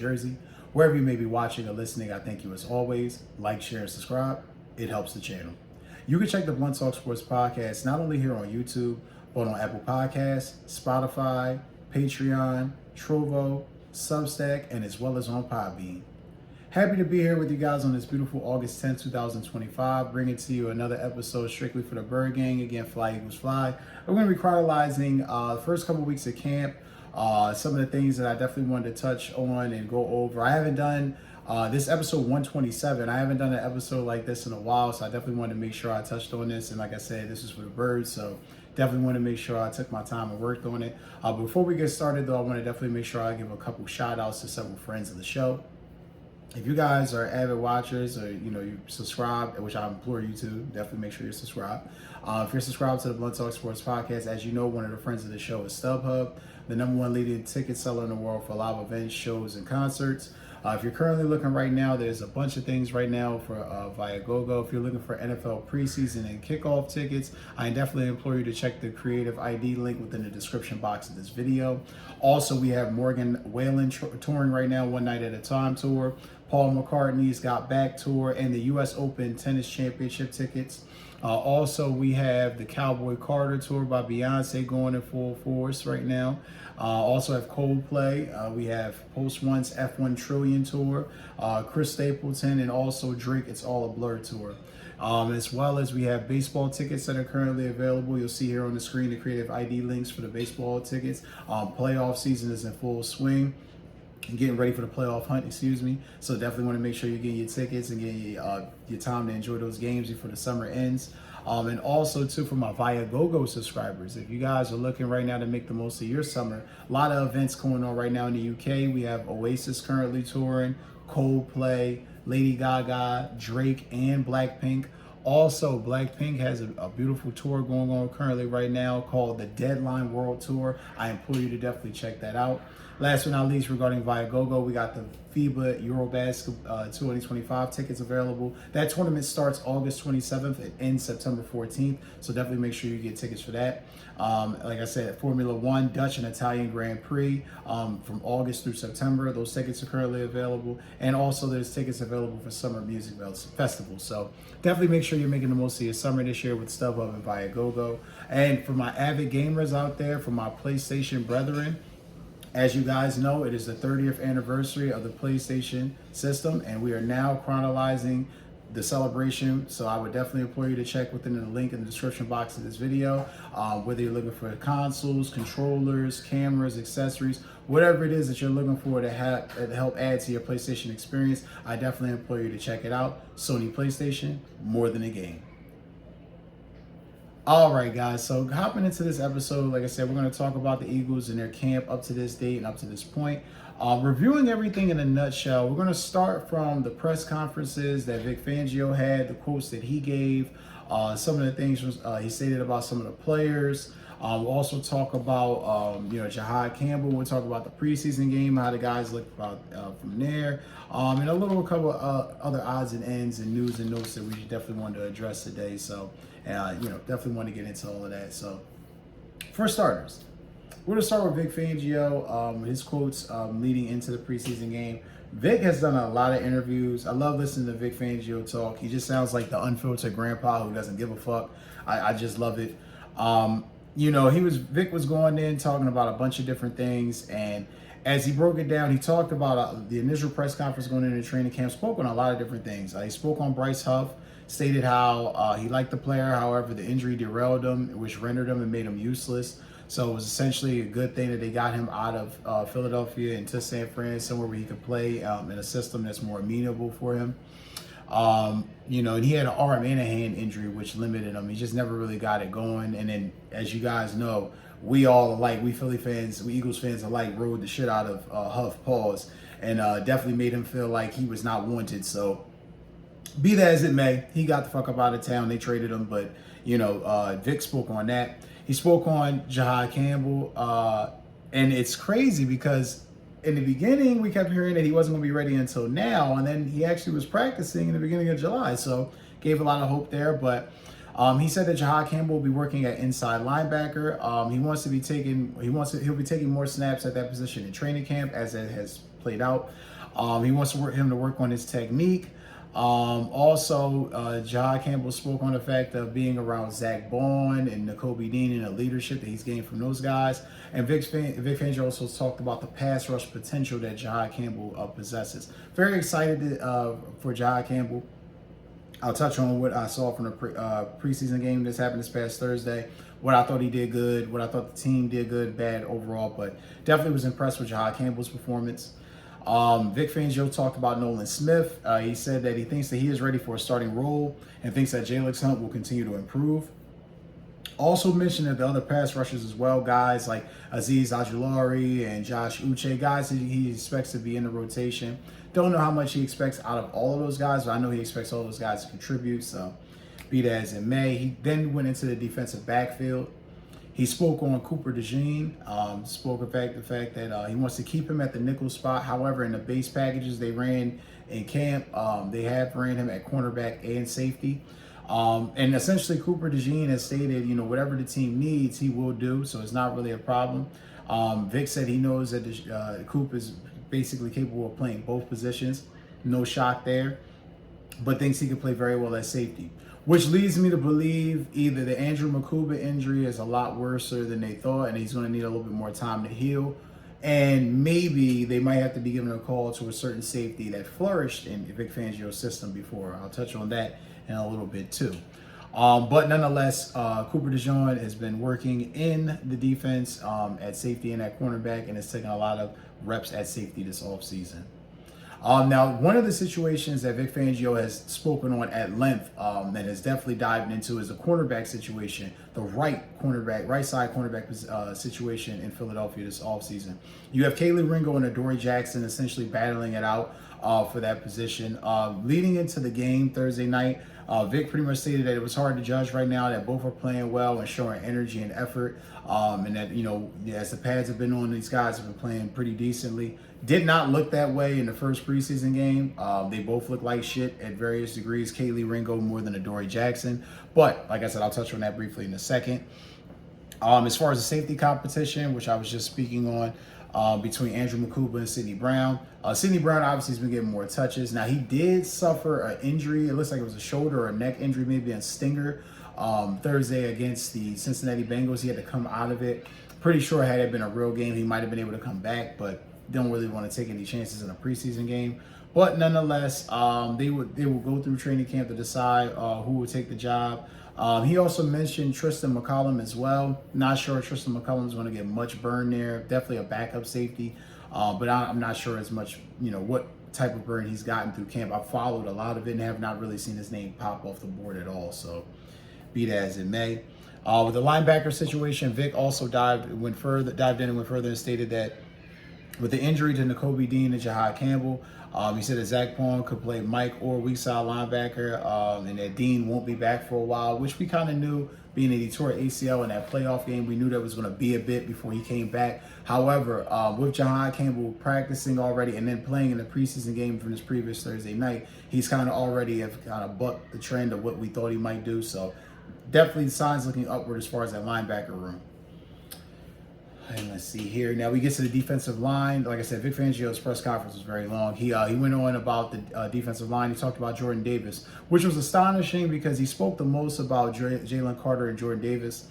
Jersey. Wherever you may be watching or listening, I thank you as always. Like, share, and subscribe. It helps the channel. You can check the Blunt Talk Sports Podcast not only here on YouTube, but on Apple Podcasts, Spotify, Patreon, Trovo, Substack, and as well as on Podbean. Happy to be here with you guys on this beautiful August 10th, 2025, bringing to you another episode strictly for the Bird Gang. Again, Fly Eagles Fly. We're going to be chronicling the first couple weeks of camp, some of the things that I definitely wanted to touch on and go over. I haven't done this episode 127. I haven't done an episode like this in a while, so I definitely wanted to make sure I touched on this. And like I said, this is for the birds, so definitely want to make sure I took my time and worked on it. Before we get started, though, I want to definitely make sure I give a couple shout outs to several friends of the show. If you guys are avid watchers or, you subscribe, which I implore you to, definitely make sure you're subscribed. If you're subscribed to the Blunt Talk Sports Podcast, as you know, one of the friends of the show is StubHub, the #1 leading ticket seller in the world for live events, shows, and concerts. If you're currently looking right now, there's a bunch of things right now for Viagogo. If you're looking for NFL preseason and kickoff tickets, I definitely implore you to check the creative ID link within the description box of this video. Also, we have Morgan Wallen touring right now, One Night at a Time tour. Paul McCartney's Got Back tour and the U.S. Open Tennis Championship tickets. Also, we have the Cowboy Carter tour by Beyonce going in full force right now. Also have Coldplay. We have Post One's F1 Trillion tour, Chris Stapleton, and also Drake It's All a Blur tour. As well as we have baseball tickets that are currently available. You'll see here on the screen the creative ID links for the baseball tickets. Playoff season is in full swing. Getting ready for the playoff hunt, So definitely want to make sure you're getting your tickets and getting your time to enjoy those games before the summer ends. And also, too, for my Viagogo subscribers, if you guys are looking right now to make the most of your summer, a lot of events going on right now in the UK. We have Oasis currently touring, Coldplay, Lady Gaga, Drake, and Blackpink. Also, Blackpink has a beautiful tour going on currently right now called the Deadline World Tour. I implore you to definitely check that out. Last but not least, regarding Viagogo, we got the FIBA Eurobasket 2025 tickets available. That tournament starts August 27th and ends September 14th, so definitely make sure you get tickets for that. Like I said, Formula One, Dutch and Italian Grand Prix from August through September. Those tickets are currently available. And also there's tickets available for Summer Music Festival. So definitely make sure you're making the most of your summer this year with StubHub and Viagogo. And for my avid gamers out there, for my PlayStation brethren, as you guys know, it is the 30th anniversary of the PlayStation system, and we are now chronicling the celebration. So I would definitely implore you to check within the link in the description box of this video, whether you're looking for consoles, controllers, cameras, accessories, whatever it is that you're looking for to help add to your PlayStation experience. I definitely implore you to check it out. Sony PlayStation, more than a game. All right, guys, so hopping into this episode, like I said, we're going to talk about the Eagles and their camp up to this date and up to this point. Reviewing everything in a nutshell, we're going to start from the press conferences that Vic Fangio had, the quotes that he gave, some of the things he stated about some of the players. We'll also talk about, Jahad Campbell. We'll talk about the preseason game, how the guys look from there, and a couple of other odds and ends and news and notes that we definitely want to address today. So, definitely want to get into all of that. So, for starters, we're going to start with Vic Fangio, his quotes leading into the preseason game. Vic has done a lot of interviews. I love listening to Vic Fangio talk. He just sounds like the unfiltered grandpa who doesn't give a fuck. I just love it. Vic was going in talking about a bunch of different things, and as he broke it down, he talked about the initial press conference going into training camp, spoke on a lot of different things. He spoke on Bryce Huff, stated how he liked the player, however, the injury derailed him, which rendered him and made him useless. So it was essentially a good thing that they got him out of Philadelphia into San Fran, somewhere where he could play in a system that's more amenable for him. And he had an arm and a hand injury, which limited him. He just never really got it going. And then, as you guys know, we all alike, we Philly fans, we Eagles fans alike, rode the shit out of Huff, pause, and definitely made him feel like he was not wanted. So, be that as it may, he got the fuck up out of town. They traded him, but, Vic spoke on that. He spoke on Jahad Campbell, and it's crazy because in the beginning, we kept hearing that he wasn't going to be ready until now, and then he actually was practicing in the beginning of July, so gave a lot of hope there. But He said that Jahad Campbell will be working at inside linebacker. He'll be taking more snaps at that position in training camp as it has played out. He wants him to work on his technique. Jahad Campbell spoke on the fact of being around Zach Bond and Nakobe Dean and the leadership that he's gained from those guys. And Vic Fangio also talked about the pass rush potential that Jahad Campbell possesses. Very excited for Jahad Campbell. I'll touch on what I saw from the preseason game that's happened this past Thursday. What I thought he did good, what I thought the team did good, bad overall, but definitely was impressed with Jahad Campbell's performance. Vic Fangio talked about Nolan Smith. He said that he thinks that he is ready for a starting role and thinks that Jalen Hunt will continue to improve. Also mentioned that the other pass rushers as well, guys like Azeez Ojulari and Josh Uche, guys he expects to be in the rotation. Don't know how much he expects out of all of those guys, but I know he expects all those guys to contribute, so be that as it may. He then went into the defensive backfield. He spoke on Cooper DeJean, spoke about the fact that he wants to keep him at the nickel spot. However, in the base packages they ran in camp, they have ran him at cornerback and safety. And essentially Cooper DeJean has stated, whatever the team needs, he will do. So it's not really a problem. Vic said he knows that Coop is basically capable of playing both positions. No shock there, but thinks he can play very well at safety. Which leads me to believe either the Andrew Makuba injury is a lot worse than they thought, and he's going to need a little bit more time to heal. And maybe they might have to be given a call to a certain safety that flourished in Vic Fangio's system before. I'll touch on that in a little bit too. But nonetheless, Cooper DeJean has been working in the defense at safety and at cornerback, and has taken a lot of reps at safety this offseason. Now, one of the situations that Vic Fangio has spoken on at length and has definitely dived into is the cornerback situation, the right side cornerback situation in Philadelphia this offseason. You have Kaylee Ringo and Adoree Jackson essentially battling it out for that position. Leading into the game Thursday night, Vic pretty much stated that it was hard to judge right now, that both are playing well and showing energy and effort, and that, as the pads have been on, these guys have been playing pretty decently. Did not look that way in the first preseason game. They both look like shit at various degrees. Kaylee Ringo more than Adoree Jackson. But like I said, I'll touch on that briefly in a second. As far as the safety competition, which I was just speaking on, between Andrew Makuba and Sidney Brown. Sidney Brown obviously has been getting more touches. Now, he did suffer an injury. It looks like it was a shoulder or a neck injury, maybe a stinger, Thursday against the Cincinnati Bengals. He had to come out of it. Pretty sure had it been a real game, he might have been able to come back, but don't really want to take any chances in a preseason game. But nonetheless, they will go through training camp to decide who will take the job. He also mentioned Tristan McCollum as well. Not sure Tristan McCollum is going to get much burn there. Definitely a backup safety, but I'm not sure as much, what type of burn he's gotten through camp. I've followed a lot of it and have not really seen his name pop off the board at all. So be that as it may. With the linebacker situation, Vic also dived in and went further and stated that with the injury to Nakobe Dean and Jahad Campbell, he said that Zach Bond could play Mike or weak side linebacker, and that Dean won't be back for a while, which we kind of knew. Being a Detroit ACL in that playoff game, we knew that was going to be a bit before he came back. However, with Jahad Campbell practicing already and then playing in the preseason game from this previous Thursday night, he's kind of already bucked the trend of what we thought he might do. So definitely signs looking upward as far as that linebacker room. And let's see here. Now we get to the defensive line. Like I said, Vic Fangio's press conference was very long. He went on about the defensive line. He talked about Jordan Davis, which was astonishing because he spoke the most about Jalencarter and Jordan Davis.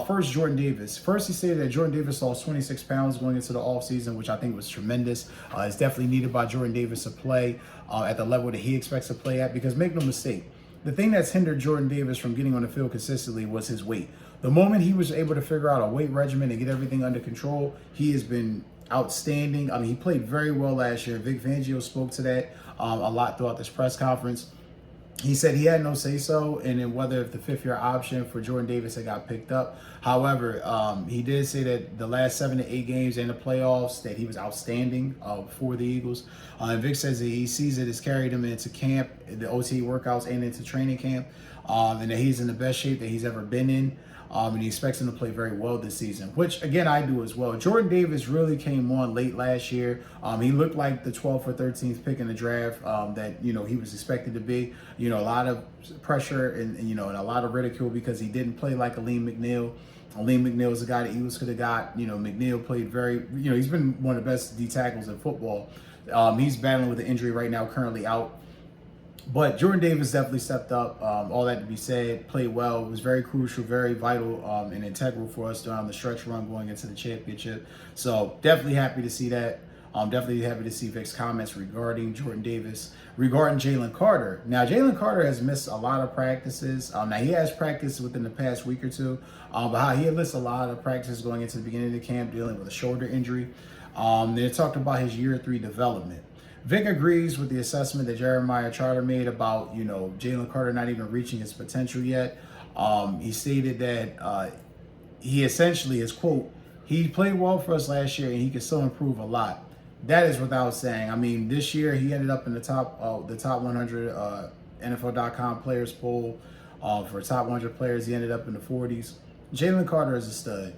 First, Jordan Davis. First, he stated that Jordan Davis lost 26 pounds going into the offseason, which I think was tremendous. It's definitely needed by Jordan Davis to play at the level that he expects to play at, because make no mistake, the thing that's hindered Jordan Davis from getting on the field consistently was his weight. The moment he was able to figure out a weight regimen and get everything under control, he has been outstanding. I mean, he played very well last year. Vic Fangio spoke to that a lot throughout this press conference. He said he had no say-so in whether if the fifth-year option for Jordan Davis had got picked up. However, he did say that the last 7 to 8 games in the playoffs that he was outstanding for the Eagles. And Vic says that he sees it has carried him into camp, the OT workouts, and into training camp, and that he's in the best shape that he's ever been in. And he expects him to play very well this season, which again I do as well. Jordan Davis really came on late last year. He looked like the 12th or 13th pick in the draft that he was expected to be. A lot of pressure and and a lot of ridicule because he didn't play like Aleem McNeil. Aleem McNeil is a guy that Eagles could have got. McNeil played very. He's been one of the best D tackles in football. He's battling with an injury right now, currently out. But Jordan Davis definitely stepped up. All that to be said, played well. It was very crucial, very vital, and integral for us down the stretch run going into the championship. So definitely happy to see that. Definitely happy to see Vic's comments regarding Jordan Davis. Regarding Jalen Carter. Now, Jalen Carter has missed a lot of practices. Now, he has practiced within the past week or two. But he had missed a lot of practices going into the beginning of the camp, dealing with a shoulder injury. They talked about his year 3 development. Vic agrees with the assessment that Jeremiah Charter made about, Jalen Carter not even reaching his potential yet. He stated that he essentially is, quote, he played well for us last year and he can still improve a lot. That is without saying. I mean, this year he ended up in the top 100 NFL.com players poll. For top 100 players, he ended up in the 40s. Jalen Carter is a stud.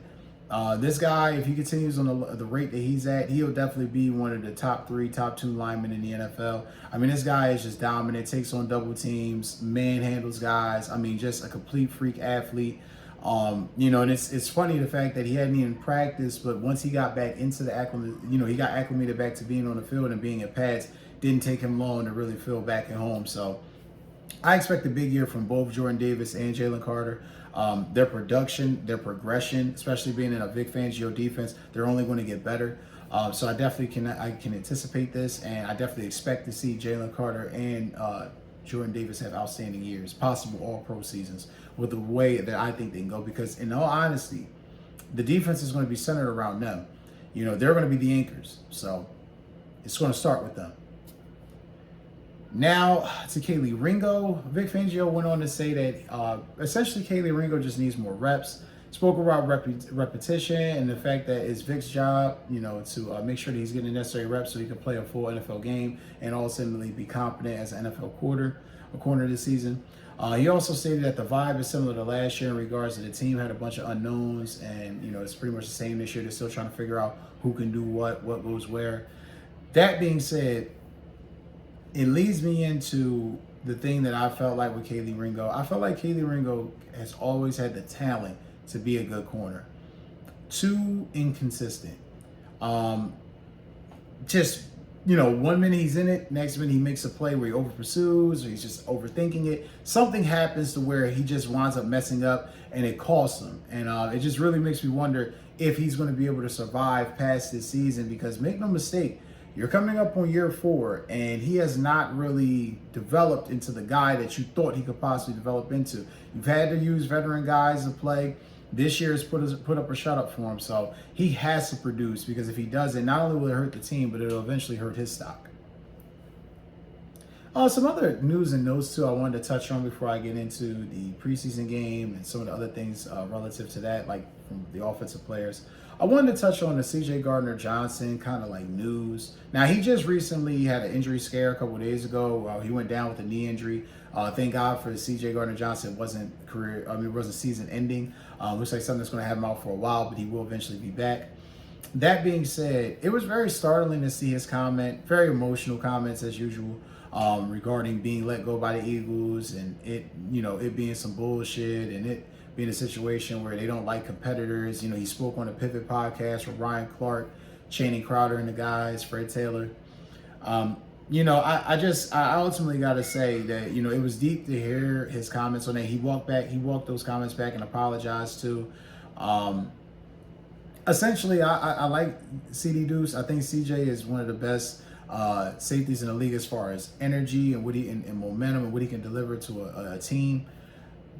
This guy, if he continues on the rate that he's at, he'll definitely be one of the top 3, top 2 linemen in the NFL. I mean, this guy is just dominant, takes on double teams, manhandles guys. I mean, just a complete freak athlete. And it's funny the fact that he hadn't even practiced, but once he got back into the he got acclimated back to being on the field and being at pads. Didn't take him long to really feel back at home. So I expect a big year from both Jordan Davis and Jalen Carter. Their production, their progression, especially being in a Vic Fangio defense, they're only going to get better. So I definitely can anticipate this, and I definitely expect to see Jalen Carter and Jordan Davis have outstanding years, possible all-pro seasons, with the way that I think they can go. Because in all honesty, the defense is going to be centered around them. They're going to be the anchors. So it's going to start with them. Now to Kelee Ringo. Vic Fangio went on to say that essentially Kelee Ringo just needs more reps. Spoke about repetition and the fact that it's Vic's job, to make sure that he's getting the necessary reps so he can play a full NFL game and ultimately be competent as an NFL corner this season. He also stated that the vibe is similar to last year in regards to the team had a bunch of unknowns, and it's pretty much the same this year. They're still trying to figure out who can do what goes where. That being said, it leads me into the thing that I felt like with Kelee Ringo. I felt like Kelee Ringo has always had the talent to be a good corner. Too inconsistent. Just, 1 minute he's in it, next minute he makes a play where he over pursues or he's just overthinking it. Something happens to where he just winds up messing up and it costs him. And it just really makes me wonder if he's going to be able to survive past this season, because make no mistake, you're coming up on year 4 and he has not really developed into the guy that you thought he could possibly develop into. You've had to use veteran guys to play. This year has put up a shut up for him, so he has to produce, because if he doesn't, not only will it hurt the team, but it'll eventually hurt his stock. Some other news and notes too I wanted to touch on before I get into the preseason game and some of the other things relative to that, like from the offensive players. I wanted to touch on the C.J. Gardner-Johnson kind of like news. Now, he just recently had an injury scare a couple of days ago. He went down with a knee injury. Thank God for C.J. Gardner-Johnson. It wasn't season ending. Looks like something that's going to have him out for a while, but he will eventually be back. That being said, it was very startling to see his comment, very emotional comments as usual, regarding being let go by the Eagles and it being some bullshit and it being a situation where they don't like competitors. He spoke on a Pivot podcast with Ryan Clark, Channing Crowder and the guys, Fred Taylor. I ultimately got to say that, it was deep to hear his comments on that. He walked those comments back and apologized to. Essentially, I like CD Deuce. I think CJ is one of the best safeties in the league as far as energy and and momentum and what he can deliver to a team.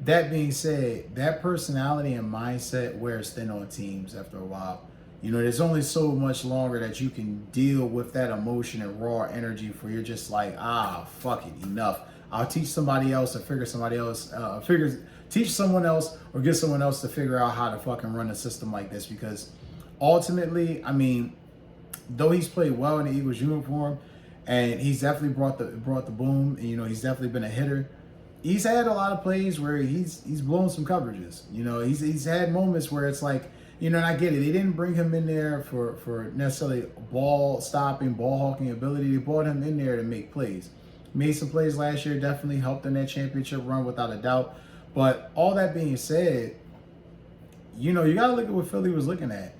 That being said, that personality and mindset wears thin on teams after a while. There's only so much longer that you can deal with that emotion and raw energy for you're just like, fuck it, enough. I'll teach somebody else or teach someone else or get someone else to figure out how to fucking run a system like this. Because ultimately, though he's played well in the Eagles uniform and he's definitely brought the boom, and, he's definitely been a hitter. he's had a lot of plays where he's blown some coverages. He's had moments where it's like, and I get it. They didn't bring him in there for necessarily ball stopping, ball hawking ability. They brought him in there to make plays. Made some plays last year, definitely helped in that championship run without a doubt. But all that being said, you got to look at what Philly was looking at.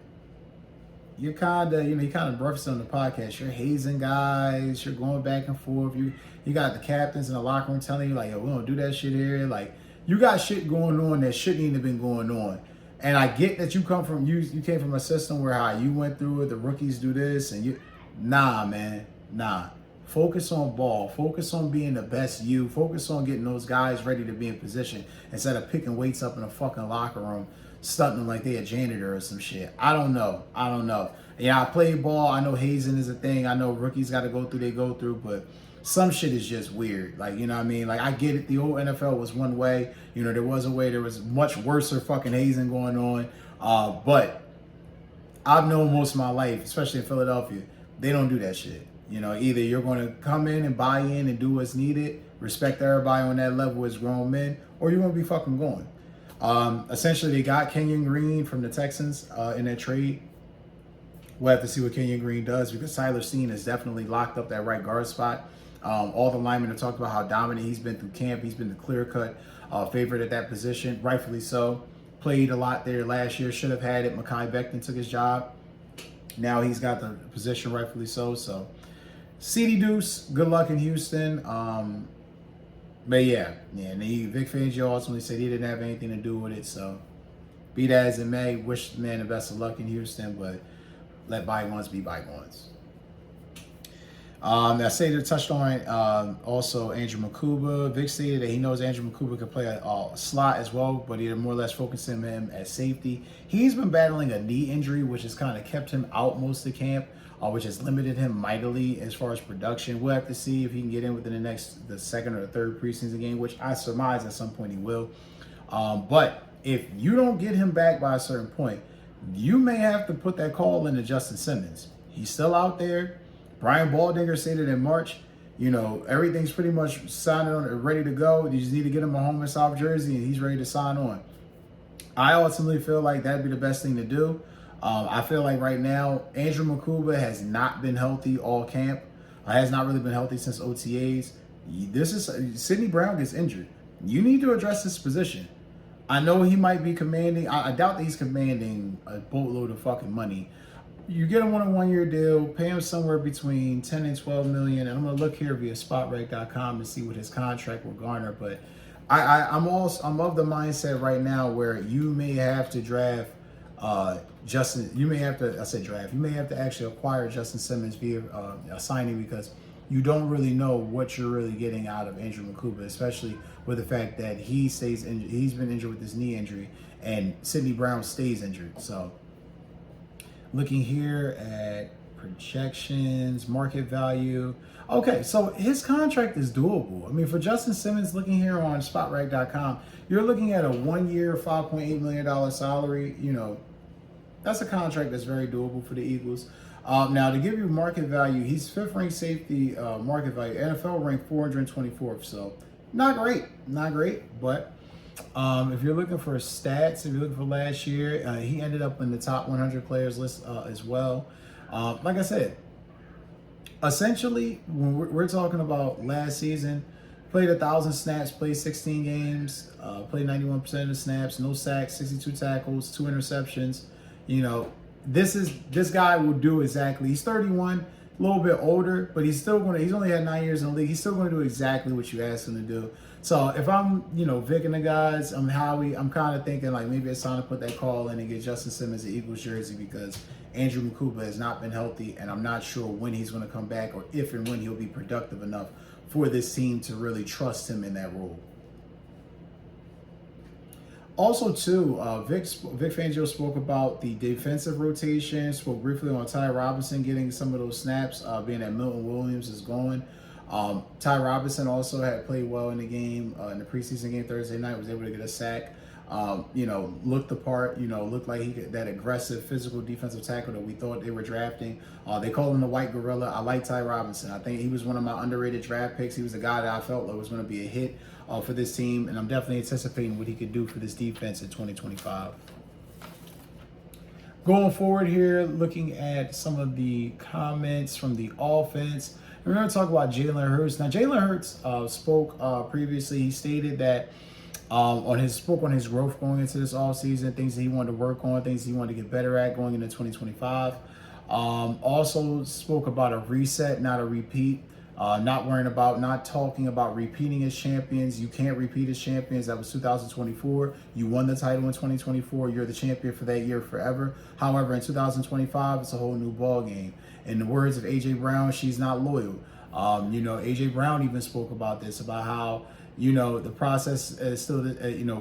You're kind of, you kind of breakfast on the podcast. You're hazing guys. You're going back and forth. You got the captains in the locker room telling you, like, yo, we don't do that shit here. Like, you got shit going on that shouldn't even have been going on. And I get that you came from a system where how you went through it, the rookies do this, and nah, man, nah. Focus on ball. Focus on being the best you. Focus on getting those guys ready to be in position instead of picking weights up in a fucking locker room, stunting like they a janitor or some shit. I don't know. Yeah, I play ball. I know hazing is a thing. I know rookies got to go through, but some shit is just weird. Like, you know what I mean? Like, I get it. The old NFL was one way. There was a way. There was much worse fucking hazing going on. But I've known most of my life, especially in Philadelphia, they don't do that shit. Either you're going to come in and buy in and do what's needed, respect everybody on that level as grown men, or you're going to be fucking going. Essentially, they got Kenyon Green from the Texans in that trade. We'll have to see what Kenyon Green does because Tyler Steen has definitely locked up that right guard spot. All the linemen have talked about how dominant he's been through camp. He's been the clear-cut favorite at that position, rightfully so. Played a lot there last year. Should have had it. Mekhi Becton took his job. Now he's got the position, rightfully so. So, CD Deuce, good luck in Houston. But yeah, and Vic Fangio ultimately said he didn't have anything to do with it. So, be that as it may, wish the man the best of luck in Houston, but let bygones be bygones. I say they touched on also Andrew Makuba. Vic stated that he knows Andrew Makuba could play a slot as well, but he more or less focusing him at safety. He's been battling a knee injury, which has kind of kept him out most of camp, which has limited him mightily as far as production. We'll have to see if he can get in within the second or the third preseason game, which I surmise at some point he will. But if you don't get him back by a certain point, you may have to put that call into Justin Simmons. He's still out there. Brian Baldinger stated in March, everything's pretty much signed on, ready to go. You just need to get him a home in South Jersey, and he's ready to sign on. I ultimately feel like that'd be the best thing to do. I feel like right now, Andrew Makuba has not been healthy all camp. Has not really been healthy since OTAs. Sidney Brown gets injured. You need to address this position. I know he might be commanding. I doubt that he's commanding a boatload of fucking money. You get him on a one-year deal, pay him somewhere between 10 and 12 million. And I'm gonna look here via spotrec.com to see what his contract will garner. But I'm of the mindset right now where you may have to draft Justin. You may have to actually acquire Justin Simmons via a signing because you don't really know what you're really getting out of Andrew Makuba, especially with the fact that he's been injured with this knee injury, and Sidney Brown stays injured. So, looking here at projections, market value. Okay, so his contract is doable. I mean, for Justin Simmons, looking here on spotrec.com, you're looking at a 1 year, $5.8 million salary. That's a contract that's very doable for the Eagles. Now, to give you market value, he's fifth ranked safety market value. NFL ranked 424th, so not great. But if you're looking for stats, if you're looking for last year, he ended up in the top 100 players list as well. Like I said, essentially, when we're talking about last season, played 1,000 snaps, played 16 games, played 91% of the snaps, no sacks, 62 tackles, 2 interceptions. This guy will do exactly. He's 31, a little bit older, but he's only had 9 years in the league. He's still going to do exactly what you asked him to do. So if I'm, Vic and the guys, I'm Howie, I'm kind of thinking like maybe it's time to put that call in and get Justin Simmons an Eagles jersey because Andrew Makuba has not been healthy, and I'm not sure when he's going to come back or if and when he'll be productive enough for this team to really trust him in that role. Also, too, Vic Fangio spoke about the defensive rotation, spoke briefly on Ty Robinson getting some of those snaps, being that Milton Williams is going. Ty Robinson also had played well in the game, in the preseason game Thursday night, was able to get a sack. Looked the part, looked like he could, that aggressive physical defensive tackle that we thought they were drafting. They call him the white gorilla. I like Ty Robinson. I think he was one of my underrated draft picks. He was a guy that I felt like was going to be a hit for this team, and I'm definitely anticipating what he could do for this defense in 2025. Going forward here, looking at some of the comments from the offense. We're going to talk about Jalen Hurts. Now, Jalen Hurts spoke previously. He stated that on his growth going into this offseason, things that he wanted to work on, things he wanted to get better at going into 2025. Also spoke about a reset, not a repeat. Not talking about repeating as champions. You can't repeat as champions. That was 2024. You won the title in 2024. You're the champion for that year forever. However, in 2025, it's a whole new ball game. In the words of AJ.Brown, she's not loyal. AJ.Brown even spoke about this, about how, the process is still,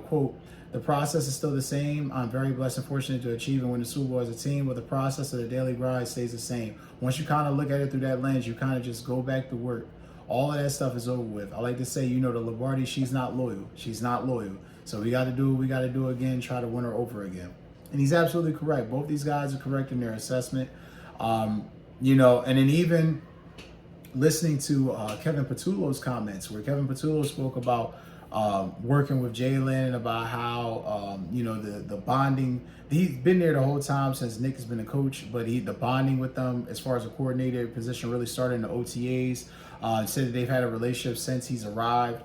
quote, the process is still the same. I'm very blessed and fortunate to achieve and win the Super Bowl as a team, but the process of the daily grind stays the same. Once you kind of look at it through that lens, you kind of just go back to work. All of that stuff is over with. I like to say, the Lombardi, she's not loyal. She's not loyal. So we got to do what we got to do again, try to win her over again. And he's absolutely correct. Both these guys are correct in their assessment. And then even listening to Kevin Patullo's comments, where Kevin Patullo spoke about working with Jalen, about how the bonding. He's been there the whole time since Nick has been a coach, but the bonding with them as far as a coordinator position really started in the OTAs. Said that they've had a relationship since he's arrived.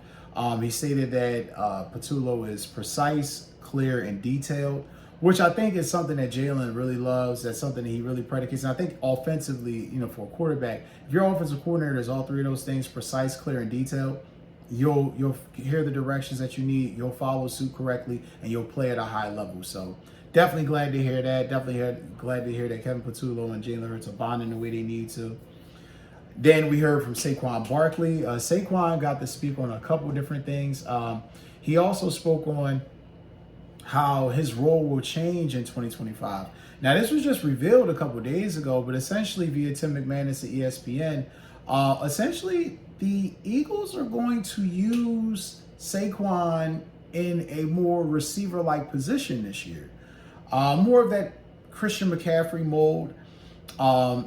He stated that Patullo is precise, clear, and detailed, which I think is something that Jalen really loves. That's something that he really predicates. And I think offensively, for a quarterback, if your offensive coordinator is all three of those things, precise, clear, and detailed, you'll hear the directions that you need, you'll follow suit correctly, and you'll play at a high level. So definitely glad to hear that. Glad to hear that Kevin Patullo and Jalen Hurts are bonding the way they need to. Then we heard from Saquon Barkley. Saquon got to speak on a couple different things. He also spoke on how his role will change in 2025. Now, this was just revealed a couple days ago, but essentially via Tim McManus at ESPN, essentially the Eagles are going to use Saquon in a more receiver-like position this year. More of that Christian McCaffrey mold.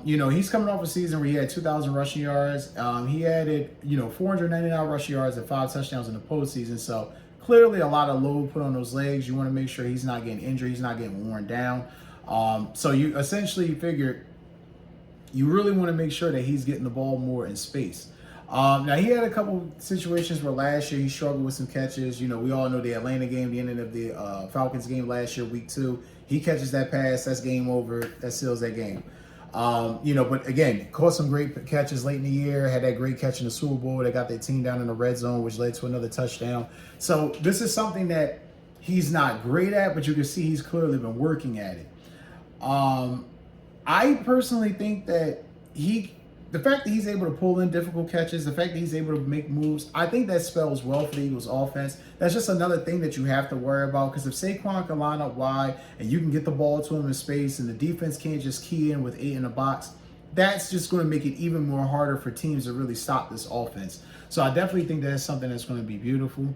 He's coming off a season where he had 2,000 rushing yards. He added, 499 rushing yards and 5 touchdowns in the postseason. So clearly a lot of load put on those legs. You want to make sure he's not getting injured. He's not getting worn down. So you essentially figure you really want to make sure that he's getting the ball more in space. Now, he had a couple situations where last year he struggled with some catches. We all know the Atlanta game, the ending of the Falcons game last year, week 2. He catches that pass, that's game over. That seals that game. But again, caught some great catches late in the year, had that great catch in the Super Bowl. They got their team down in the red zone, which led to another touchdown. So this is something that he's not great at, but you can see he's clearly been working at it. I personally think that the fact that he's able to pull in difficult catches, the fact that he's able to make moves, I think that spells well for the Eagles offense. That's just another thing that you have to worry about, because if Saquon can line up wide and you can get the ball to him in space and the defense can't just key in with 8 in the box, that's just going to make it even more harder for teams to really stop this offense. So I definitely think that's something that's going to be beautiful.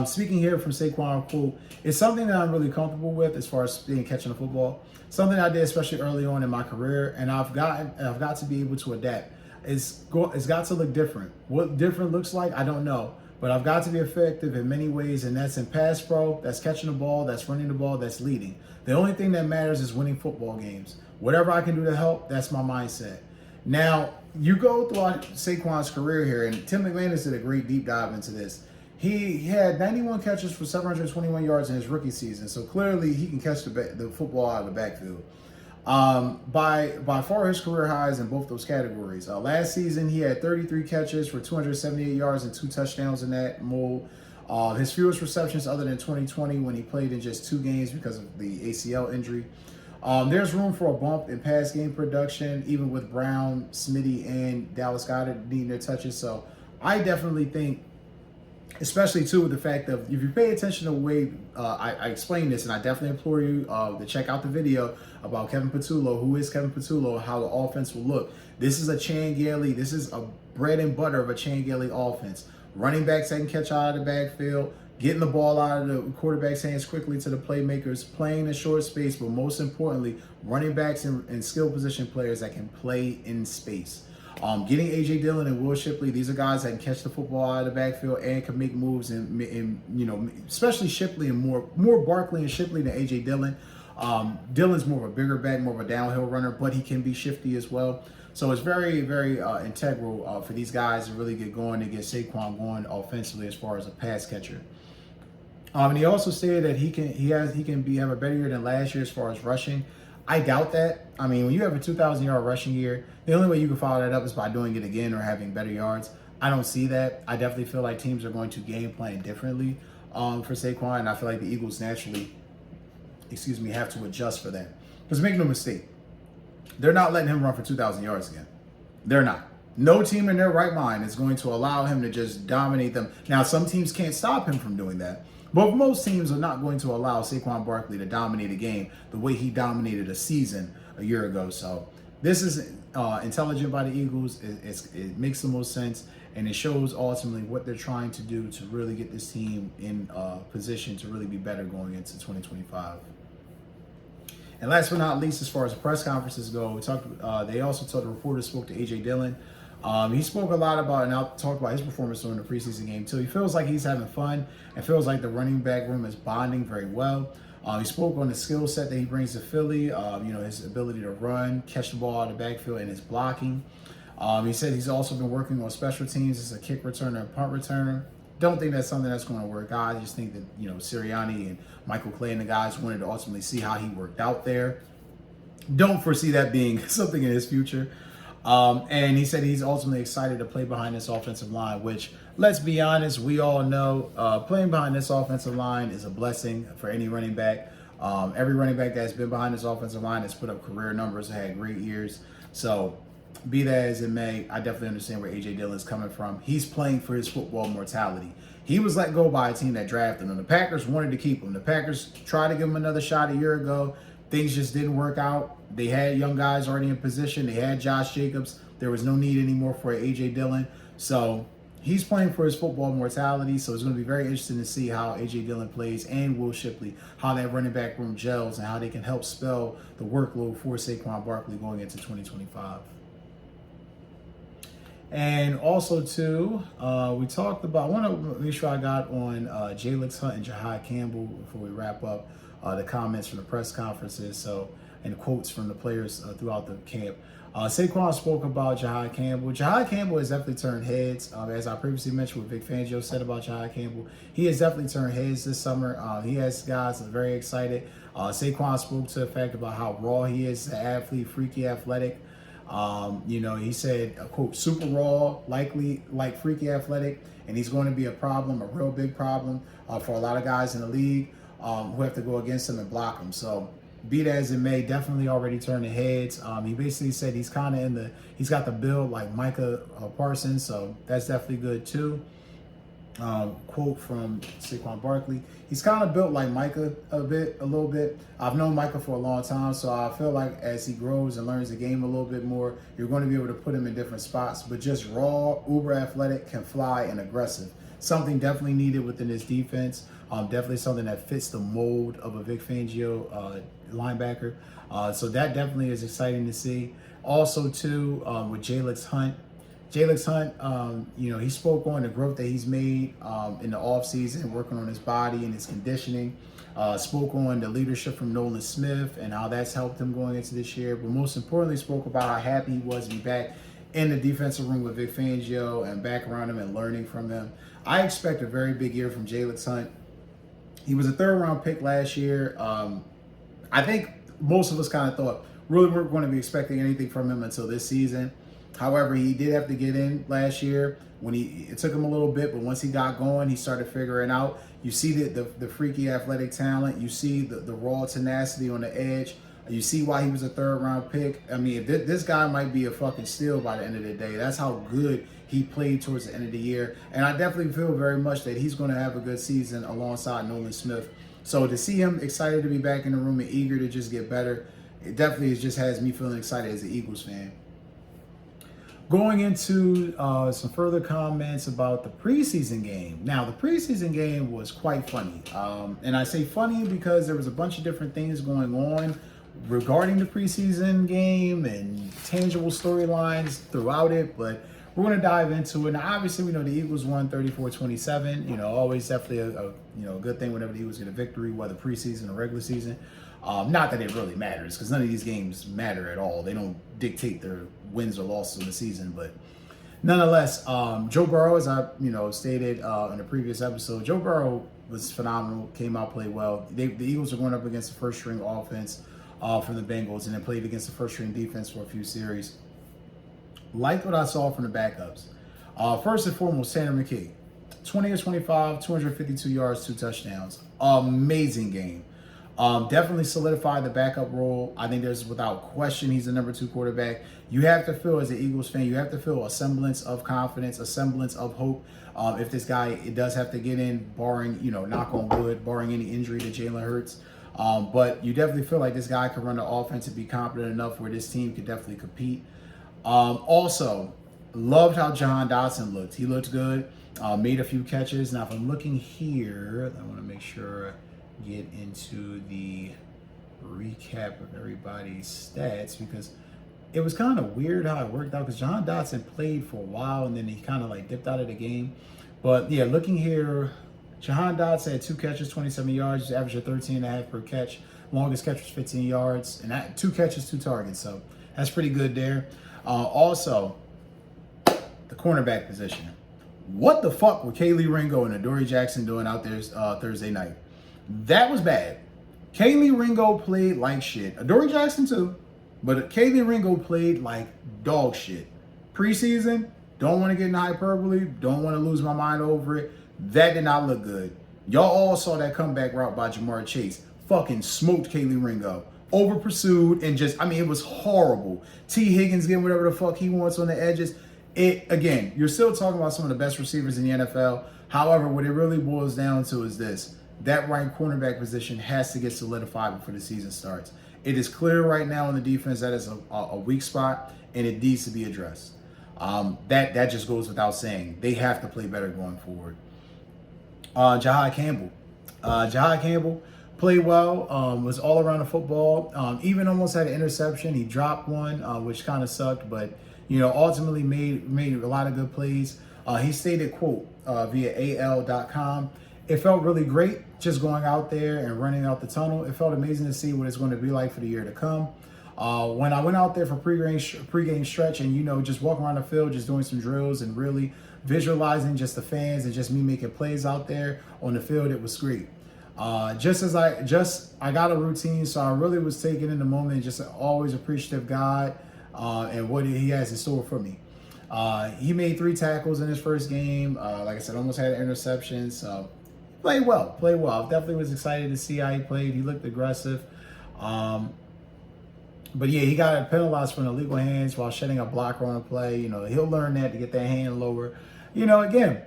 Speaking here from Saquon, quote, it's something that I'm really comfortable with as far as catching the football. Something I did especially early on in my career, and I've got to be able to adapt. It's got to look different. What different looks like, I don't know. But I've got to be effective in many ways, and that's in pass pro, that's catching the ball, that's running the ball, that's leading. The only thing that matters is winning football games. Whatever I can do to help, that's my mindset. Now, you go throughout Saquon's career here, and Tim McManus did a great deep dive into this. He had 91 catches for 721 yards in his rookie season, so clearly he can catch the football out of the backfield. By far his career highs in both those categories. Last season, he had 33 catches for 278 yards and 2 touchdowns in that mold. His fewest receptions other than 2020 when he played in just 2 games because of the ACL injury. There's room for a bump in pass game production, even with Brown, Smitty, and Dallas Goedert needing their touches. So I definitely think, especially too with the fact of, if you pay attention to the way I explain this, and I definitely implore you to check out the video about Kevin Patullo, who is Kevin Patullo, how the offense will look. This is a Chan Gailey, this is a bread and butter of a Chan Gailey offense. Running backs that can catch out of the backfield, getting the ball out of the quarterback's hands quickly to the playmakers, playing in short space, but most importantly, running backs and skill position players that can play in space. Getting A.J. Dillon and Will Shipley, these are guys that can catch the football out of the backfield and can make moves, and especially Shipley and more Barkley and Shipley than A.J. Dillon. Dillon's more of a bigger back, more of a downhill runner, but he can be shifty as well. So it's very, very integral for these guys to really get going and get Saquon going offensively as far as a pass catcher. And he also stated that he can have a better year than last year as far as rushing. I doubt that. I mean, when you have a 2,000-yard rushing year, the only way you can follow that up is by doing it again or having better yards. I don't see that. I definitely feel like teams are going to game plan differently for Saquon, and I feel like the Eagles naturally, have to adjust for that. Because make no mistake, they're not letting him run for 2,000 yards again. They're not. No team in their right mind is going to allow him to just dominate them. Now, some teams can't stop him from doing that. But most teams are not going to allow Saquon Barkley to dominate a game the way he dominated a season a year ago. So this is intelligent by the Eagles. It makes the most sense, and it shows ultimately what they're trying to do to really get this team in position to really be better going into 2025. And last but not least, as far as the press conferences go, they also told the reporters spoke to A.J. Dillon. He spoke a lot about, and I'll talk about his performance during the preseason game too. He feels like he's having fun and feels like the running back room is bonding very well. He spoke on the skill set that he brings to Philly, his ability to run, catch the ball out of the backfield, and his blocking. He said he's also been working on special teams as a kick returner and punt returner. Don't think that's something that's going to work out. I just think that, Sirianni and Michael Clay and the guys wanted to ultimately see how he worked out there. Don't foresee that being something in his future. And he said he's ultimately excited to play behind this offensive line, which, let's be honest, we all know playing behind this offensive line is a blessing for any running back. Every running back that's been behind this offensive line has put up career numbers, had great years. So be that as it may, I definitely understand where A.J. Dillon's coming from. He's playing for his football mortality. He was let go by a team that drafted him. The Packers wanted to keep him. The Packers tried to give him another shot a year ago. Things just didn't work out. They had young guys already in position. They had Josh Jacobs. There was no need anymore for A.J. Dillon. So he's playing for his football mortality. So it's going to be very interesting to see how A.J. Dillon plays and Will Shipley, how that running back room gels and how they can help spell the workload for Saquon Barkley going into 2025. And also, too, we talked about, I want to make sure I got on Jalen Hunt and Jahai Campbell before we wrap up the comments from the press conferences, and quotes from the players throughout the camp. Saquon spoke about Jahai Campbell. Jahai Campbell has definitely turned heads. As I previously mentioned what Vic Fangio said about Jahai Campbell, he has definitely turned heads this summer. He has guys that are very excited. Saquon spoke to the fact about how raw he is, the athlete, freaky athletic. He said, quote, super raw, likely like freaky athletic, and he's going to be a problem, a real big problem for a lot of guys in the league who have to go against him and block him. So be that as it may, definitely already turning heads. He basically said he's kind of he's got the build like Micah Parsons, so that's definitely good too. Quote from Saquon Barkley, he's kind of built like Micah a little bit. I've known Micah for a long time, so I feel like as he grows and learns the game a little bit more, you're going to be able to put him in different spots, but just raw, uber athletic, can fly, and aggressive. Something definitely needed within his defense. Definitely something that fits the mold of a Vic Fangio linebacker. So that definitely is exciting to see. Also, too, with Jalen Hunt, he spoke on the growth that he's made in the offseason, working on his body and his conditioning. Spoke on the leadership from Nolan Smith and how that's helped him going into this year. But most importantly, spoke about how happy he was to be back in the defensive room with Vic Fangio and back around him and learning from him. I expect a very big year from Jalen Hunt. He was a third-round pick last year. I think most of us kind of thought really weren't going to be expecting anything from him until this season. However, he did have to get in last year. It took him a little bit, but once he got going, he started figuring out. You see the freaky athletic talent. You see the raw tenacity on the edge. You see why he was a third-round pick. I mean, this guy might be a fucking steal by the end of the day. That's how good he played towards the end of the year. And I definitely feel very much that he's going to have a good season alongside Nolan Smith. So to see him excited to be back in the room and eager to just get better, it definitely just has me feeling excited as an Eagles fan. Going into some further comments about the preseason game. Now, the preseason game was quite funny. And I say funny because there was a bunch of different things going on regarding the preseason game and tangible storylines throughout it. But we're going to dive into it. Now, obviously, we know the Eagles won 34-27. You know, always definitely a good thing whenever the Eagles get a victory, whether preseason or regular season. Not that it really matters, because none of these games matter at all. They don't dictate their wins or losses in the season. But nonetheless, Joe Burrow, as I stated in the previous episode, Joe Burrow was phenomenal. Came out, played well. The Eagles are going up against the first string offense from the Bengals, and then played against the first string defense for a few series. Liked what I saw from the backups. First and foremost, Tanner McKee, 20 of 25, 252 yards, 2 touchdowns. Amazing game. Definitely solidified the backup role. I think there's without question he's the number 2 quarterback. You have to feel, as an Eagles fan, you have to feel a semblance of confidence, a semblance of hope. If this guy, it does have to get in, barring, knock on wood, barring any injury to Jalen Hurts. But you definitely feel like this guy can run the offense and be competent enough where this team could definitely compete. Also, loved how Jahan Dotson looked. He looked good. Made a few catches. Now, if I'm looking here, I want to make sure get into the recap of everybody's stats, because it was kind of weird how it worked out, because Jahan Dotson played for a while and then he kind of like dipped out of the game. But yeah, looking here, Jahan Dotson had 2 catches, 27 yards, averaged 13.5 per catch. Longest catch was 15 yards, and that 2 catches, 2 targets. So that's pretty good there. Also, the cornerback position. What the fuck were Kaylee Ringo and Adoree Jackson doing out there Thursday night? That was bad. Kaylee Ringo played like shit. Adoree Jackson too, but Kaylee Ringo played like dog shit. Preseason, don't want to get in hyperbole, don't want to lose my mind over it. That did not look good. Y'all all saw that comeback route by Jamar Chase. Fucking smoked Kaylee Ringo. Over pursued and just, it was horrible. T. Higgins getting whatever the fuck he wants on the edges. Again, you're still talking about some of the best receivers in the NFL. However, what it really boils down to is this. That right cornerback position has to get solidified before the season starts. It is clear right now in the defense that is a weak spot, and it needs to be addressed. That just goes without saying. They have to play better going forward. Jahai Campbell played well, was all around the football, even almost had an interception. He dropped one, which kind of sucked, but ultimately made a lot of good plays. He stated, quote, via AL.com, "It felt really great just going out there and running out the tunnel. It felt amazing to see what it's going to be like for the year to come. When I went out there for pregame stretch and, just walking around the field, just doing some drills and really visualizing just the fans and just me making plays out there on the field, it was great. I got a routine, so I really was taking in the moment, just always appreciative God and what he has in store for me. He made 3 tackles in his first game. Like I said, almost had an interception, so played well. I definitely was excited to see how he played. He looked aggressive. But yeah, he got penalized for an illegal hands while shedding a blocker on a play. He'll learn that to get that hand lower. Again,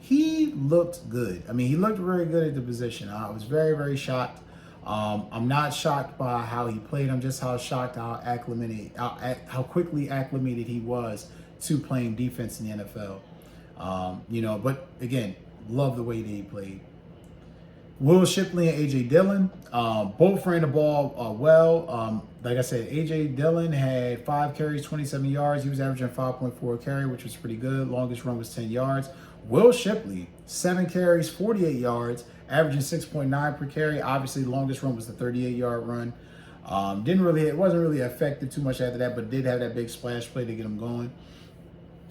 he looked good. He looked very good at the position. I was very, very shocked. I'm not shocked by how he played. I'm just shocked how quickly acclimated he was to playing defense in the NFL. But again, love the way that he played. Will Shipley and A.J. Dillon, both ran the ball well. Like I said, A.J. Dillon had 5 carries, 27 yards. He was averaging 5.4 a carry, which was pretty good. Longest run was 10 yards. Will Shipley, 7 carries, 48 yards, averaging 6.9 per carry. Obviously, the longest run was the 38-yard run. It wasn't really affected too much after that, but did have that big splash play to get him going.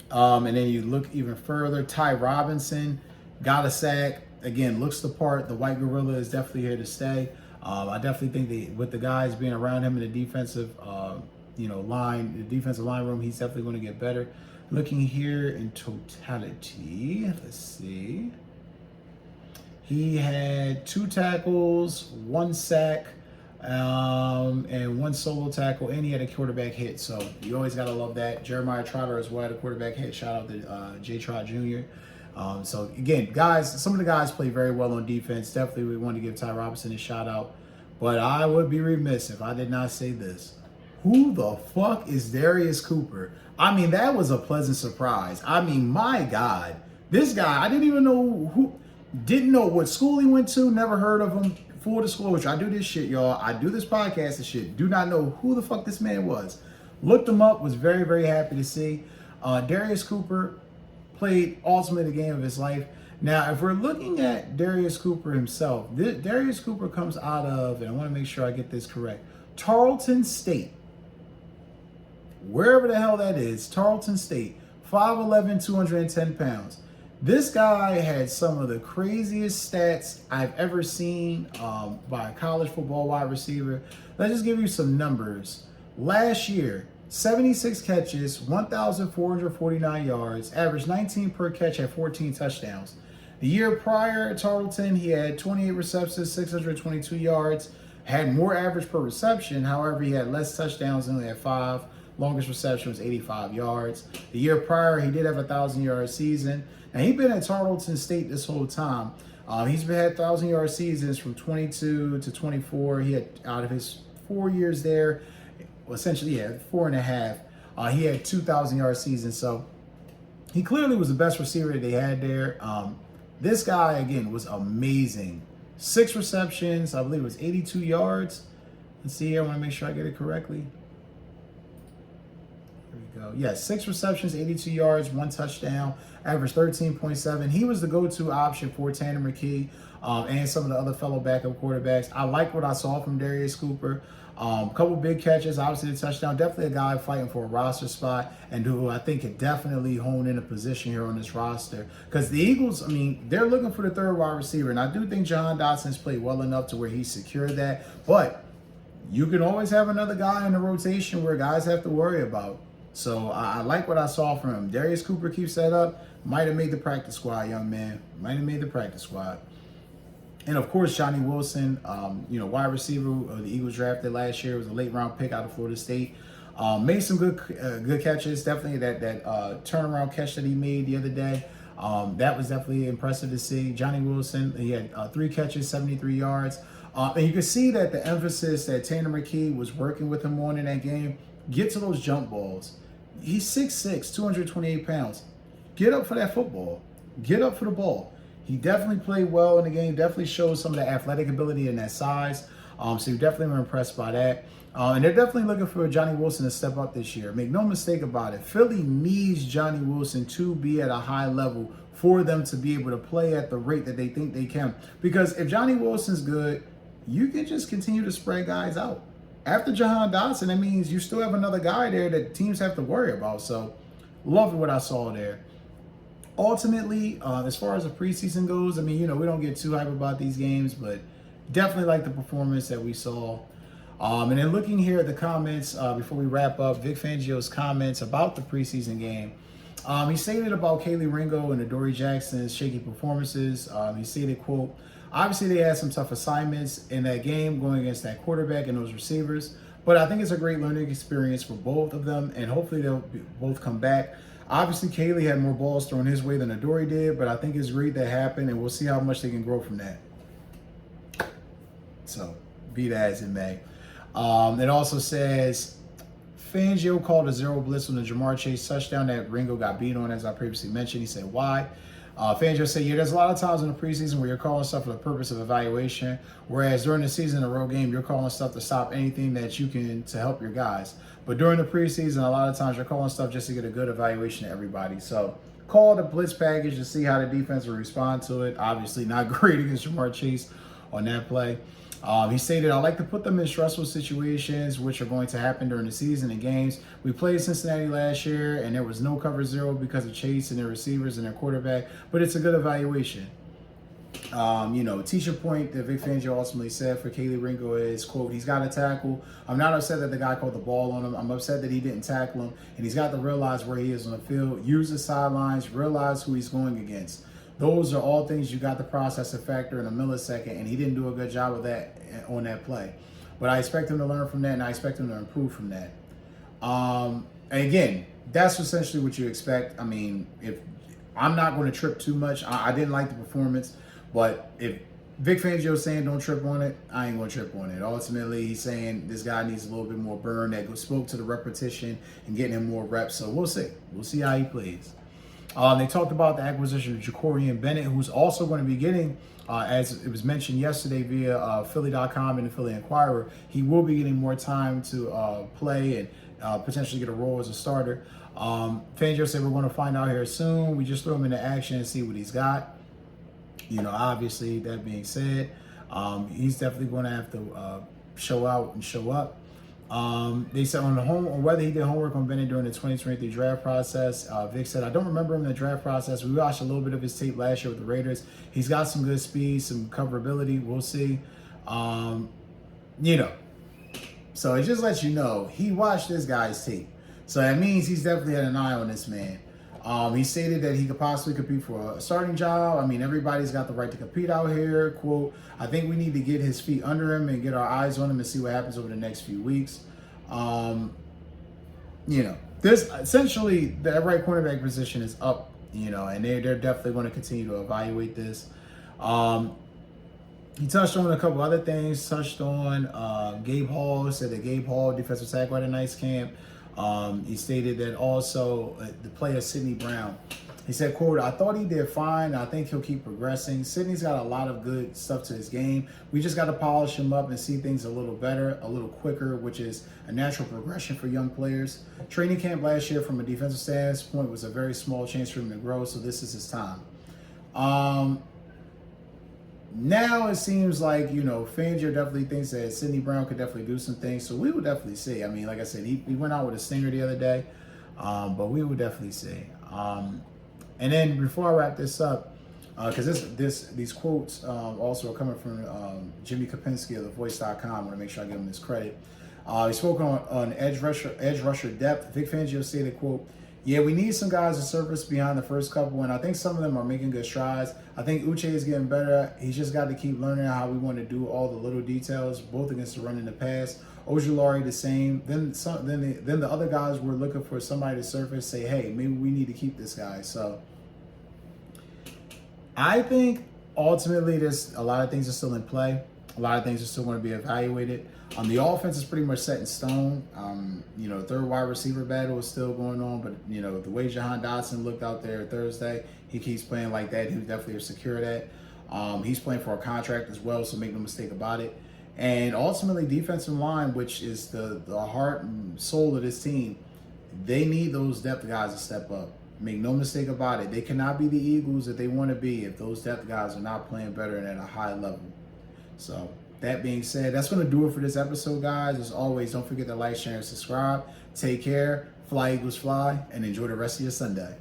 And then you look even further, Ty Robinson got a sack. Again, looks the part. The white gorilla is definitely here to stay. I definitely think that with the guys being around him in the defensive, line room, he's definitely going to get better. Looking here in totality, let's see. He had 2 tackles, 1 sack, and 1 solo tackle, and he had a quarterback hit. So you always got to love that. Jeremiah Trotter as well had a quarterback hit. Shout out to J. Trot Jr. So again, guys, some of the guys play very well on defense. Definitely we want to give Ty Robinson a shout out. But I would be remiss if I did not say this. who the fuck is Darius Cooper? I mean, that was a pleasant surprise. I mean, my God, this guy, I didn't know what school he went to, never heard of him. Full disclosure, I do this shit, y'all. I do this podcast and shit. Do not know who the fuck this man was. Looked him up, was very, very happy to see. Darius Cooper played ultimately the game of his life. Now, if we're looking at Darius Cooper himself, Darius Cooper comes out of, and I want to make sure I get this correct, Tarleton State. Wherever the hell that is, Tarleton State, 5'11", 210 pounds. This guy had some of the craziest stats I've ever seen by a college football wide receiver. Let's just give you some numbers. Last year, 76 catches, 1,449 yards, averaged 19 per catch, had 14 touchdowns. The year prior at Tarleton, he had 28 receptions, 622 yards, had more average per reception. However, he had less touchdowns, only had 5. Longest reception was 85 yards. The year prior, he did have a 1,000-yard season. Now, he's been at Tarleton State this whole time. He's had 1,000-yard seasons from 22 to 24. He had, out of his 4 years there, well, essentially, yeah, 4.5, he had 2,000-yard seasons. So he clearly was the best receiver that they had there. This guy, again, was amazing. 6 receptions, I believe it was 82 yards. Let's see here, I want to make sure I get it correctly. Yeah, 6 receptions, 82 yards, 1 touchdown, averaged 13.7. He was the go-to option for Tanner McKee and some of the other fellow backup quarterbacks. I like what I saw from Darius Cooper. Couple big catches, obviously the touchdown. Definitely a guy fighting for a roster spot and who I think could definitely hone in a position here on this roster. Because the Eagles, I mean, they're looking for the third wide receiver. And I do think Jahan Dotson's played well enough to where he secured that. But you can always have another guy in the rotation where guys have to worry about. So I like what I saw from him. Darius Cooper keeps that up. Might have made the practice squad, young man. Might have made the practice squad. And of course, Johnny Wilson, wide receiver the Eagles drafted last year, was a late round pick out of Florida State. Made some good catches. Definitely that turnaround catch that he made the other day. That was definitely impressive to see. Johnny Wilson, he had 3 catches, 73 yards. And you can see that the emphasis that Tanner McKee was working with him on in that game, get to those jump balls. He's 6'6", 228 pounds. Get up for that football. Get up for the ball. He definitely played well in the game, definitely showed some of the athletic ability and that size. So you definitely were impressed by that. And they're definitely looking for Johnny Wilson to step up this year. Make no mistake about it. Philly needs Johnny Wilson to be at a high level for them to be able to play at the rate that they think they can. Because if Johnny Wilson's good, you can just continue to spread guys out. After Jahan Dotson, that means you still have another guy there that teams have to worry about. So, love what I saw there. Ultimately, as far as the preseason goes, I mean, we don't get too hype about these games, but definitely like the performance that we saw. And then looking here at the comments, before we wrap up, Vic Fangio's comments about the preseason game. He stated about Kaylee Ringo and Adoree Jackson's shaky performances. He stated, quote, obviously, they had some tough assignments in that game going against that quarterback and those receivers, but I think it's a great learning experience for both of them, and hopefully they'll both come back. Obviously, Kaylee had more balls thrown his way than Adoree did, but I think it's great that happened, and we'll see how much they can grow from that. So, be that as it may. It also says, Fangio called a zero blitz on the Jamar Chase touchdown that Ringo got beat on, as I previously mentioned. He said, why? Fangio said, yeah, there's a lot of times in the preseason where you're calling stuff for the purpose of evaluation, whereas during the season, a real game, you're calling stuff to stop anything that you can to help your guys. But during the preseason, a lot of times you're calling stuff just to get a good evaluation of everybody. So call the blitz package to see how the defense will respond to it. Obviously not great against Jamar Chase on that play. He stated, I like to put them in stressful situations, which are going to happen during the season and games. We played Cincinnati last year, and there was no cover zero because of Chase and their receivers and their quarterback, but it's a good evaluation. Teacher point that Vic Fangio ultimately said for Kaylee Ringo is, quote, he's got to tackle. I'm not upset that the guy called the ball on him. I'm upset that he didn't tackle him, and he's got to realize where he is on the field, use the sidelines, realize who he's going against. Those are all things you got to process a factor in a millisecond, and he didn't do a good job of that on that play. But I expect him to learn from that, and I expect him to improve from that. And again, that's essentially what you expect. I mean, if I'm not going to trip too much, I didn't like the performance, but if Vic Fangio saying don't trip on it. I ain't gonna trip on it. Ultimately, he's saying this guy needs a little bit more burn. That spoke to the repetition and getting him more reps. So we'll see. We'll see how he plays. They talked about the acquisition of Jacorian Bennett, who's also going to be getting, as it was mentioned yesterday via Philly.com and the Philly Inquirer, he will be getting more time to play and potentially get a role as a starter. Fangio said we're going to find out here soon. We just throw him into action and see what he's got. You know, obviously, that being said, he's definitely going to have to show out and show up. They said on whether he did homework on Bennett during the 2023 draft process. Vic said, I don't remember him in the draft process. We watched a little bit of his tape last year with the Raiders. He's got some good speed, some coverability. We'll see. You know, so it just lets you know he watched this guy's tape. So that means he's definitely had an eye on this man. He stated that he could possibly compete for a starting job. I mean, everybody's got the right to compete out here. Quote, I think we need to get his feet under him and get our eyes on him and see what happens over the next few weeks. You know, there's essentially the right cornerback position is up, you know, and they're definitely going to continue to evaluate this. He touched on a couple other things, touched on Gabe Hall, said that Gabe Hall, defensive tackle at a nice camp. He stated that also the player Sidney Brown. He said, quote, I thought he did fine. I think he'll keep progressing. Sidney's got a lot of good stuff to his game. We just got to polish him up and see things a little better, a little quicker, which is a natural progression for young players. Training camp last year from a defensive standpoint was a very small chance for him to grow, so this is his time. Now it seems like, you know, Fangio definitely thinks that Sidney Brown could definitely do some things. So we will definitely see. I mean, like I said, he went out with a stinger the other day, but we will definitely see. And then before I wrap this up, because these quotes also are coming from Jimmy Kapinski of TheVoice.com. I want to make sure I give him his credit. He spoke on edge rusher depth. Vic Fangio stated, quote, yeah, we need some guys to surface behind the first couple, and I think some of them are making good strides. I think Uche is getting better. He's just got to keep learning how we want to do all the little details, both against the run and the pass. Ojulari the same. Then the other guys were looking for somebody to surface, say, hey, maybe we need to keep this guy. So I think ultimately there's a lot of things are still in play. A lot of things are still going to be evaluated. The offense is pretty much set in stone. You know, third wide receiver battle is still going on, but, you know, the way Jahan Dotson looked out there Thursday, he keeps playing like that. He was definitely secure that. He's playing for a contract as well, so make no mistake about it. And ultimately, defensive line, which is the heart and soul of this team, they need those depth guys to step up. Make no mistake about it. They cannot be the Eagles that they want to be if those depth guys are not playing better and at a high level. So that being said, that's going to do it for this episode, guys. As always, don't forget to like, share, and subscribe. Take care, fly Eagles fly, and enjoy the rest of your Sunday.